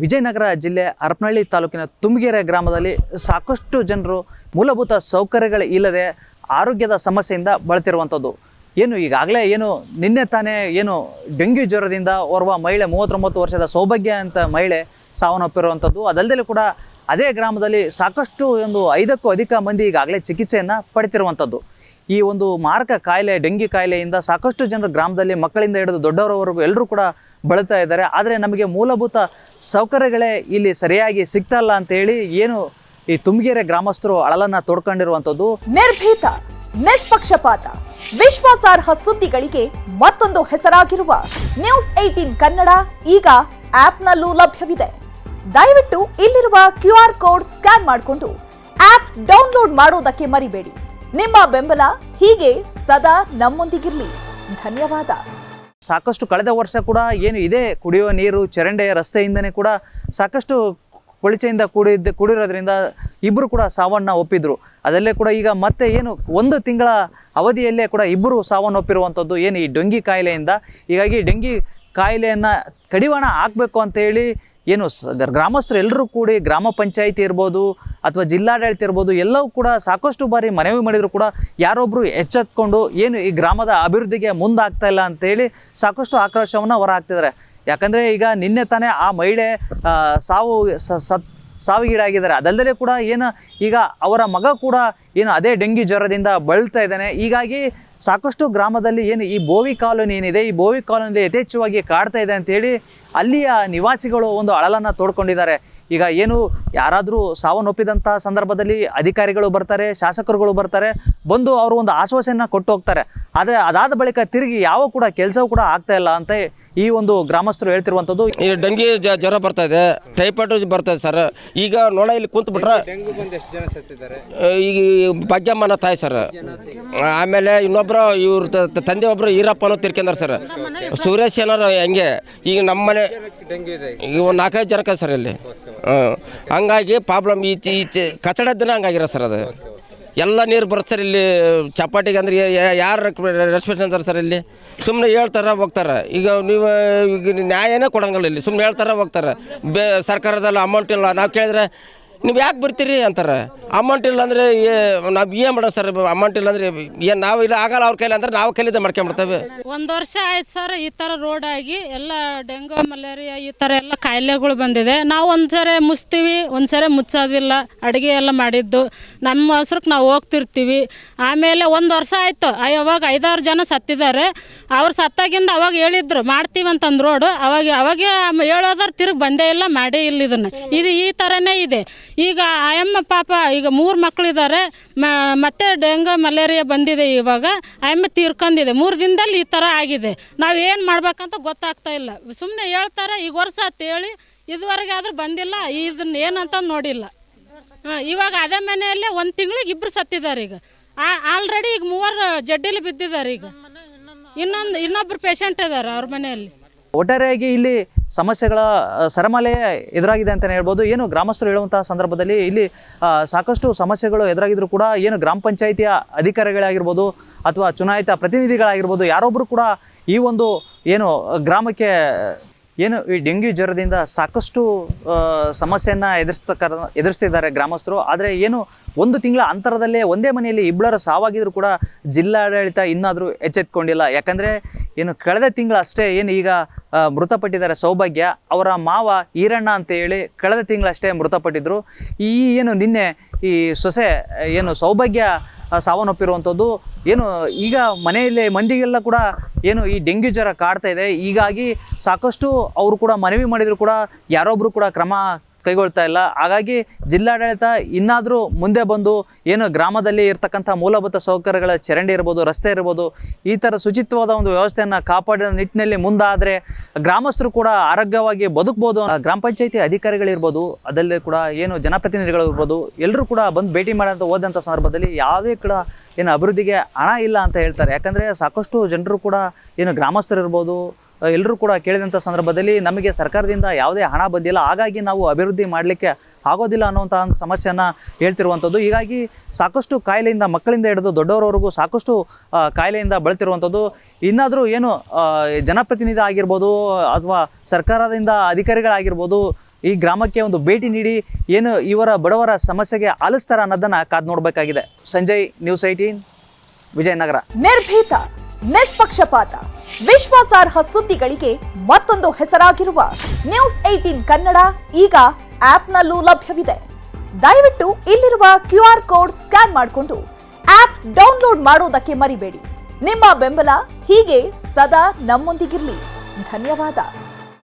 ವಿಜಯನಗರ ಜಿಲ್ಲೆ ಹರಪನಹಳ್ಳಿ ತಾಲೂಕಿನ ತುಮಗೆರೆ ಗ್ರಾಮದಲ್ಲಿ ಸಾಕಷ್ಟು ಜನರು ಮೂಲಭೂತ ಸೌಕರ್ಯಗಳು ಇಲ್ಲದೆ ಆರೋಗ್ಯದ ಸಮಸ್ಯೆಯಿಂದ ಬಳಲ್ತಿರುವಂಥದ್ದು. ಈಗಾಗಲೇ ನಿನ್ನೆ ತಾನೇ ಡೆಂಗ್ಯೂ ಜ್ವರದಿಂದ ಓರ್ವ ಮಹಿಳೆ 39 ವರ್ಷದ ಸೌಭಾಗ್ಯ ಅಂತ ಮಹಿಳೆ ಸಾವನ್ನಪ್ಪಿರುವಂಥದ್ದು. ಅದಲ್ಲದೆ ಕೂಡ ಅದೇ ಗ್ರಾಮದಲ್ಲಿ ಸಾಕಷ್ಟು 5ಕ್ಕೂ ಅಧಿಕ ಮಂದಿ ಈಗಾಗಲೇ ಚಿಕಿತ್ಸೆಯನ್ನು ಪಡೆತಿರುವಂಥದ್ದು. ಈ ಒಂದು ಮಾರಕ ಕಾಯಿಲೆ ಡೆಂಗ್ಯೂ ಕಾಯಿಲೆಯಿಂದ ಸಾಕಷ್ಟು ಜನರು ಗ್ರಾಮದಲ್ಲಿ ಮಕ್ಕಳಿಂದ ಹಿಡಿದು ದೊಡ್ಡವರವರೆಗೂ ಎಲ್ಲರೂ ಕೂಡ ಬಳಲ್ತಾ ಇದ್ದಾರೆ. ಆದರೆ ನಮಗೆ ಮೂಲಭೂತ ಸೌಕರ್ಯಗಳೇ ಇಲ್ಲಿ ಸರಿಯಾಗಿ ಸಿಗ್ತಾ ಇಲ್ಲ ಅಂತೇಳಿ ಈ ತುಮಗೆರೆ ಗ್ರಾಮಸ್ಥರು ಅಳಲನ್ನು ತೋಡ್ಕೊಂಡಿರುವಂಥದ್ದು. ನಿರ್ಭೀತ, ನಿಷ್ಪಕ್ಷಪಾತ, ವಿಶ್ವಾಸಾರ್ಹ ಸುದ್ದಿಗಳಿಗೆ ಮತ್ತೊಂದು ಹೆಸರಾಗಿರುವ ನ್ಯೂಸ್ 18 ಕನ್ನಡ ಈಗ ಆಪ್ನಲ್ಲೂ ಲಭ್ಯವಿದೆ. ದಯವಿಟ್ಟು ಇಲ್ಲಿರುವ QR ಕೋಡ್ ಸ್ಕ್ಯಾನ್ ಮಾಡಿಕೊಂಡು ಆಪ್ ಡೌನ್ಲೋಡ್ ಮಾಡೋದಕ್ಕೆ ಮರಿಬೇಡಿ. ನಿಮ್ಮ ಬೆಂಬಲ ಹೀಗೆ ಸದಾ ನಮ್ಮೊಂದಿಗಿರಲಿ. ಧನ್ಯವಾದ. ಸಾಕಷ್ಟು ಕಳೆದ ವರ್ಷ ಕೂಡ ಇದೇ ಕುಡಿಯುವ ನೀರು ಚರಂಡಿ ರಸ್ತೆಯಿಂದನೇ ಕೂಡ ಸಾಕಷ್ಟು ಕೊಳಚೆಯಿಂದ ಕೂಡಿರೋದ್ರಿಂದ ಇಬ್ಬರು ಕೂಡ ಸಾವನ್ನು ಒಪ್ಪಿದ್ರು. ಅದಲ್ಲೇ ಕೂಡ ಈಗ ಮತ್ತೆ 1 ತಿಂಗಳ ಅವಧಿಯಲ್ಲೇ ಕೂಡ ಇಬ್ಬರು ಸಾವನ್ನಪ್ಪಿರುವಂಥದ್ದು ಈ ಡೆಂಗ್ಯೂ ಕಾಯಿಲೆಯಿಂದ. ಹೀಗಾಗಿ ಡೆಂಗ್ಯೂ ಕಾಯಿಲೆಯನ್ನು ಕಡಿವಾಣ ಹಾಕಬೇಕು ಅಂತೇಳಿ ಗ್ರಾಮಸ್ಥರು ಎಲ್ಲರೂ ಕೂಡಿ ಗ್ರಾಮ ಪಂಚಾಯಿತಿ ಇರ್ಬೋದು ಅಥವಾ ಜಿಲ್ಲಾಡಳಿತ ಇರ್ಬೋದು ಎಲ್ಲವೂ ಕೂಡ ಸಾಕಷ್ಟು ಬಾರಿ ಮನವಿ ಮಾಡಿದ್ರು ಕೂಡ ಯಾರೊಬ್ಬರು ಎಚ್ಚೆತ್ಕೊಂಡು ಈ ಗ್ರಾಮದ ಅಭಿವೃದ್ಧಿಗೆ ಮುಂದಾಗ್ತಾ ಇಲ್ಲ ಅಂತೇಳಿ ಸಾಕಷ್ಟು ಆಕ್ರೋಶವನ್ನು ಹೊರ ಹಾಕ್ತಿದ್ದಾರೆ. ಯಾಕಂದರೆ ಈಗ ನಿನ್ನೆ ತಾನೇ ಆ ಮಹಿಳೆ ಸಾವಿಗೀಡಾಗಿದ್ದಾರೆ. ಅದಲ್ಲದೆ ಕೂಡ ಈಗ ಅವರ ಮಗ ಕೂಡ ಅದೇ ಡೆಂಗ್ಯೂ ಜ್ವರದಿಂದ ಬಳಲ್ತಾ ಇದ್ದಾನೆ. ಹೀಗಾಗಿ ಸಾಕಷ್ಟು ಗ್ರಾಮದಲ್ಲಿ ಈ ಬೋವಿ ಕಾಲೋನಿ ಏನಿದೆ, ಈ ಬೋವಿ ಕಾಲೋನಿಯಲ್ಲಿ ಯಥೇಚ್ಛವಾಗಿ ಕಾಡ್ತಾ ಇದೆ ಅಂತೇಳಿ ಅಲ್ಲಿಯ ನಿವಾಸಿಗಳು ಒಂದು ಅಳಲನ್ನು ತೋಡ್ಕೊಂಡಿದ್ದಾರೆ. ಈಗ ಯಾರಾದರೂ ಸಾವನ್ನಪ್ಪಿದಂಥ ಸಂದರ್ಭದಲ್ಲಿ ಅಧಿಕಾರಿಗಳು ಬರ್ತಾರೆ, ಶಾಸಕರುಗಳು ಬರ್ತಾರೆ, ಬಂದು ಅವರು ಒಂದು ಆಶ್ವಾಸನೆಯನ್ನು ಕೊಟ್ಟು ಹೋಗ್ತಾರೆ. ಆದರೆ ಅದಾದ ಬಳಿಕ ತಿರುಗಿ ಯಾವ ಕೂಡ ಕೆಲಸವೂ ಕೂಡ ಆಗ್ತಾ ಇಲ್ಲ ಅಂತ ಈ ಒಂದು ಗ್ರಾಮಸ್ಥರು ಹೇಳ್ತಿರುವಂಥದ್ದು. ಈ ಡೆಂಗ್ಯೂ ಜ್ವರ ಬರ್ತಾ ಇದೆ, ಟೈಫಾಯ್ಡ್ ಬರ್ತಾ ಇದೆ ಸರ್. ಈಗ ನೋಡ ಇಲ್ಲಿ ಕುಂತು ಬಿಟ್ರೆ ಈಗ ಭಾಗ್ಯಮ್ಮನ ತಾಯಿ ಸರ್, ಆಮೇಲೆ ಇನ್ನೊಬ್ಬರು ಇವ್ರ ತಂದೆ ಒಬ್ಬರು ಈರಪ್ಪನೂ ತಿರ್ಕೊಂಡಾರ ಸರ್, ಸುರೇಶ್ ಏನಾರು ಹೆಂಗೆ. ಈಗ ನಮ್ಮ ಮನೆ ಈಗ 4-5 ಜನಕ್ಕೆ ಸರ್ ಇಲ್ಲಿ. ಹಂಗಾಗಿ ಪ್ರಾಬ್ಲಮ್ ಈ ಕಚಡ ದಿನ ಹಂಗಾಗಿರೋ ಸರ್. ಅದು ಎಲ್ಲ ನೀರು ಬರುತ್ತೆ ಸರ್ ಇಲ್ಲಿ ಚಪಾಟಿಗೆ. ಅಂದ್ರೆ ಯಾರು ರೆಸ್ಪೆಕ್ಟ್ ಅಂತಾರೆ ಸರ್ ಇಲ್ಲಿ? ಸುಮ್ಮನೆ ಹೇಳ್ತಾರೆ ಹೋಗ್ತಾರೆ. ಈಗ ನೀವು ಈಗ ನ್ಯಾಯನೇ ಕೊಡಂಗಿಲ್ಲ ಇಲ್ಲಿ, ಸುಮ್ಮನೆ ಹೇಳ್ತಾರೆ ಹೋಗ್ತಾರೆ. ಸರ್ಕಾರದಲ್ಲಿ ಅಮೌಂಟ್ ಇಲ್ಲ. ನಾವು ಕೇಳಿದ್ರೆ ನೀವು ಯಾಕೆ ಬರ್ತೀರಿ ಅಂತಾರೆ. ಅಮೌಂಟ್ ಇಲ್ಲ ಅಂದರೆ ನಾವು ಏನು ಮಾಡೋಣ ಸರ್? ಅಮೌಂಟ್ ಇಲ್ಲ ಅಂದರೆ ನಾವು ಇಲ್ಲ ಆಗಲ್ಲ ಅವ್ರ ಕೈಲಿ ಅಂದ್ರೆ ನಾವು ಕೈಲಿದ್ದ ಮಾಡ್ಕೊಂಬಿಡ್ತೇವೆ. 1 ವರ್ಷ ಆಯ್ತು ಸರ್ ಈ ಥರ ರೋಡ್ ಆಗಿ ಎಲ್ಲ ಡೆಂಗು ಮಲೇರಿಯಾ ಈ ಥರ ಎಲ್ಲ ಕಾಯಿಲೆಗಳು ಬಂದಿದೆ. ನಾವು ಒಂದ್ಸರಿ ಮುಚ್ತೀವಿ, ಒಂದ್ಸರಿ ಮುಚ್ಚೋದಿಲ್ಲ. ಅಡುಗೆ ಎಲ್ಲ ಮಾಡಿದ್ದು ನಮ್ಮ ಹೆಸ್ರಕ್ಕೆ ನಾವು ಹೋಗ್ತಿರ್ತೀವಿ. ಆಮೇಲೆ 1 ವರ್ಷ ಆಯಿತು, ಅವಾಗ 5-6 ಜನ ಸತ್ತಿದ್ದಾರೆ. ಅವ್ರು ಸತ್ತಾಗಿಂದ ಅವಾಗ ಹೇಳಿದ್ರು ಮಾಡ್ತೀವಿ ಅಂತಂದು ರೋಡು. ಅವಾಗ ಹೇಳೋದ್ರ ತಿರುಗಿ ಬಂದೇ ಇಲ್ಲ, ಮಾಡೇ ಇಲ್ಲ. ಇದು ಈ ಥರನೇ ಇದೆ. ಈಗ ಆಯಮ್ಮ ಪಾಪ ಈಗ 3 ಮಕ್ಕಳಿದ್ದಾರೆ, ಮತ್ತೆ ಡೆಂಗು ಮಲೇರಿಯಾ ಬಂದಿದೆ. ಇವಾಗ ಆಯಮ್ಮ ತೀರ್ಕೊಂಡಿದೆ. 3 ದಿನದಲ್ಲಿ ಈ ಥರ ಆಗಿದೆ. ನಾವು ಏನು ಮಾಡ್ಬೇಕಂತ ಗೊತ್ತಾಗ್ತಾ ಇಲ್ಲ. ಸುಮ್ಮನೆ ಹೇಳ್ತಾರೆ ಈಗ ವರ್ಷ ಅಂತ ಹೇಳಿ ಇದುವರೆಗೆ ಆದರೂ ಬಂದಿಲ್ಲ, ಇದನ್ನ ಏನಂತ ನೋಡಿಲ್ಲ. ಇವಾಗ ಅದೇ ಮನೆಯಲ್ಲೇ 1 ತಿಂಗಳಿಗೆ 2 ಸತ್ತಿದ್ದಾರೆ. ಈಗ ಆಲ್ರೆಡಿ ಈಗ 3 ಜಡ್ಡಿಲಿ ಬಿದ್ದಿದ್ದಾರೆ. ಈಗ ಇನ್ನೊಬ್ರು ಪೇಷಂಟ್ ಇದ್ದಾರೆ ಅವ್ರ ಮನೆಯಲ್ಲಿ. ಒಟ್ಟಾರೆಯಾಗಿ ಇಲ್ಲಿ ಸಮಸ್ಯೆಗಳ ಸರಮಾಲೆ ಎದುರಾಗಿದೆ ಅಂತಲೇ ಹೇಳ್ಬೋದು. ಗ್ರಾಮಸ್ಥರು ಹೇಳುವಂತಹ ಸಂದರ್ಭದಲ್ಲಿ ಇಲ್ಲಿ ಸಾಕಷ್ಟು ಸಮಸ್ಯೆಗಳು ಎದುರಾಗಿದ್ರು ಕೂಡ ಗ್ರಾಮ ಪಂಚಾಯಿತಿಯ ಅಧಿಕಾರಿಗಳಾಗಿರ್ಬೋದು ಅಥವಾ ಚುನಾಯಿತ ಪ್ರತಿನಿಧಿಗಳಾಗಿರ್ಬೋದು ಯಾರೊಬ್ಬರು ಕೂಡ ಈ ಒಂದು ಗ್ರಾಮಕ್ಕೆ ಈ ಡೆಂಗ್ಯೂ ಜ್ವರದಿಂದ ಸಾಕಷ್ಟು ಸಮಸ್ಯೆಯನ್ನು ಎದುರಿಸ್ತಿದ್ದಾರೆ ಗ್ರಾಮಸ್ಥರು. ಆದರೆ 1 ತಿಂಗಳ ಅಂತರದಲ್ಲೇ ಒಂದೇ ಮನೆಯಲ್ಲಿ 2 ಸಾವಾಗಿದ್ರು ಕೂಡ ಜಿಲ್ಲಾಡಳಿತ ಇನ್ನಾದರೂ ಎಚ್ಚೆತ್ಕೊಂಡಿಲ್ಲ. ಯಾಕಂದರೆ ಕಳೆದ ತಿಂಗಳಷ್ಟೇ ಈಗ ಮೃತಪಟ್ಟಿದ್ದಾರೆ ಸೌಭಾಗ್ಯ. ಅವರ ಮಾವ ಈರಣ್ಣ ಅಂತ ಹೇಳಿ ಕಳೆದ ತಿಂಗಳಷ್ಟೇ ಮೃತಪಟ್ಟಿದ್ರು. ಈ ನಿನ್ನೆ ಈ ಸೊಸೆ ಸೌಭಾಗ್ಯ ಸಾವನ್ನಪ್ಪಿರುವಂಥದ್ದು. ಈಗ ಮನೆಯಲ್ಲಿ ಮಂದಿಗೆಲ್ಲ ಕೂಡ ಈ ಡೆಂಗ್ಯೂ ಜ್ವರ ಕಾಡ್ತಾ ಇದೆ. ಹೀಗಾಗಿ ಸಾಕಷ್ಟು ಅವರು ಕೂಡ ಮನವಿ ಮಾಡಿದ್ರು ಕೂಡ ಯಾರೊಬ್ಬರು ಕೂಡ ಕ್ರಮ ಕೈಗೊಳ್ತಾ ಇಲ್ಲ. ಹಾಗಾಗಿ ಜಿಲ್ಲಾಡಳಿತ ಇನ್ನಾದರೂ ಮುಂದೆ ಬಂದು ಗ್ರಾಮದಲ್ಲಿ ಇರ್ತಕ್ಕಂಥ ಮೂಲಭೂತ ಸೌಕರ್ಯಗಳ ಚರಂಡಿ ಇರ್ಬೋದು, ರಸ್ತೆ ಇರ್ಬೋದು, ಈ ಥರ ಶುಚಿತ್ವದ ಒಂದು ವ್ಯವಸ್ಥೆಯನ್ನು ಕಾಪಾಡಿದ ನಿಟ್ಟಿನಲ್ಲಿ ಮುಂದಾದರೆ ಗ್ರಾಮಸ್ಥರು ಕೂಡ ಆರೋಗ್ಯವಾಗಿ ಬದುಕ್ಬೋದು. ಗ್ರಾಮ ಪಂಚಾಯಿತಿ ಅಧಿಕಾರಿಗಳಿರ್ಬೋದು, ಅದಲ್ಲದೆ ಕೂಡ ಜನಪ್ರತಿನಿಧಿಗಳು ಇರ್ಬೋದು, ಎಲ್ಲರೂ ಕೂಡ ಬಂದು ಭೇಟಿ ಮಾಡೋಂಥ ಹೋದಂಥ ಸಂದರ್ಭದಲ್ಲಿ ಯಾವುದೇ ಕೂಡ ಅಭಿವೃದ್ಧಿಗೆ ಹಣ ಇಲ್ಲ ಅಂತ ಹೇಳ್ತಾರೆ. ಯಾಕಂದರೆ ಸಾಕಷ್ಟು ಜನರು ಕೂಡ ಗ್ರಾಮಸ್ಥರು ಇರ್ಬೋದು ಎಲ್ಲರೂ ಕೂಡ ಕೇಳಿದಂಥ ಸಂದರ್ಭದಲ್ಲಿ ನಮಗೆ ಸರ್ಕಾರದಿಂದ ಯಾವುದೇ ಹಣ ಬಂದಿಲ್ಲ, ಹಾಗಾಗಿ ನಾವು ಅಭಿವೃದ್ಧಿ ಮಾಡಲಿಕ್ಕೆ ಆಗೋದಿಲ್ಲ ಅನ್ನುವಂಥ ಸಮಸ್ಯೆಯನ್ನು ಹೇಳ್ತಿರುವಂಥದ್ದು. ಹೀಗಾಗಿ ಸಾಕಷ್ಟು ಕಾಯಿಲೆಯಿಂದ ಮಕ್ಕಳಿಂದ ಹಿಡಿದು ದೊಡ್ಡವರವರೆಗೂ ಸಾಕಷ್ಟು ಕಾಯಿಲೆಯಿಂದ ಬಳಲ್ತಿರುವಂಥದ್ದು. ಇನ್ನಾದರೂ ಜನಪ್ರತಿನಿಧಿ ಆಗಿರ್ಬೋದು ಅಥವಾ ಸರ್ಕಾರದಿಂದ ಅಧಿಕಾರಿಗಳಾಗಿರ್ಬೋದು ಈ ಗ್ರಾಮಕ್ಕೆ ಒಂದು ಭೇಟಿ ನೀಡಿ ಏನು ಇವರ ಬಡವರ ಸಮಸ್ಯೆಗೆ ಆಲಿಸ್ತಾರ ಅನ್ನೋದನ್ನ ಕಾದು ನೋಡಬೇಕಾಗಿದೆ. ಸಂಜಯ್, ನ್ಯೂಸ್ 18, ವಿಜಯನಗರ. ನಿರ್ಭೀತ, ನಿಷ್ಪಕ್ಷಪಾತ, ವಿಶ್ವಾಸಾರ್ಹ ಸುದ್ದಿಗಳಿಗೆ ಮತ್ತೊಂದು ಹೆಸರಾಗಿರುವ ನ್ಯೂಸ್ 18 ಕನ್ನಡ ಈಗ ಆಪ್ನಲ್ಲೂ ಲಭ್ಯವಿದೆ. ದಯವಿಟ್ಟು ಇಲ್ಲಿರುವ QR ಕೋಡ್ ಸ್ಕ್ಯಾನ್ ಮಾಡಿಕೊಂಡು ಆಪ್ ಡೌನ್ಲೋಡ್ ಮಾಡೋದಕ್ಕೆ ಮರಿಬೇಡಿ. ನಿಮ್ಮ ಬೆಂಬಲ ಹೀಗೆ ಸದಾ ನಮ್ಮೊಂದಿಗಿರಲಿ. ಧನ್ಯವಾದ.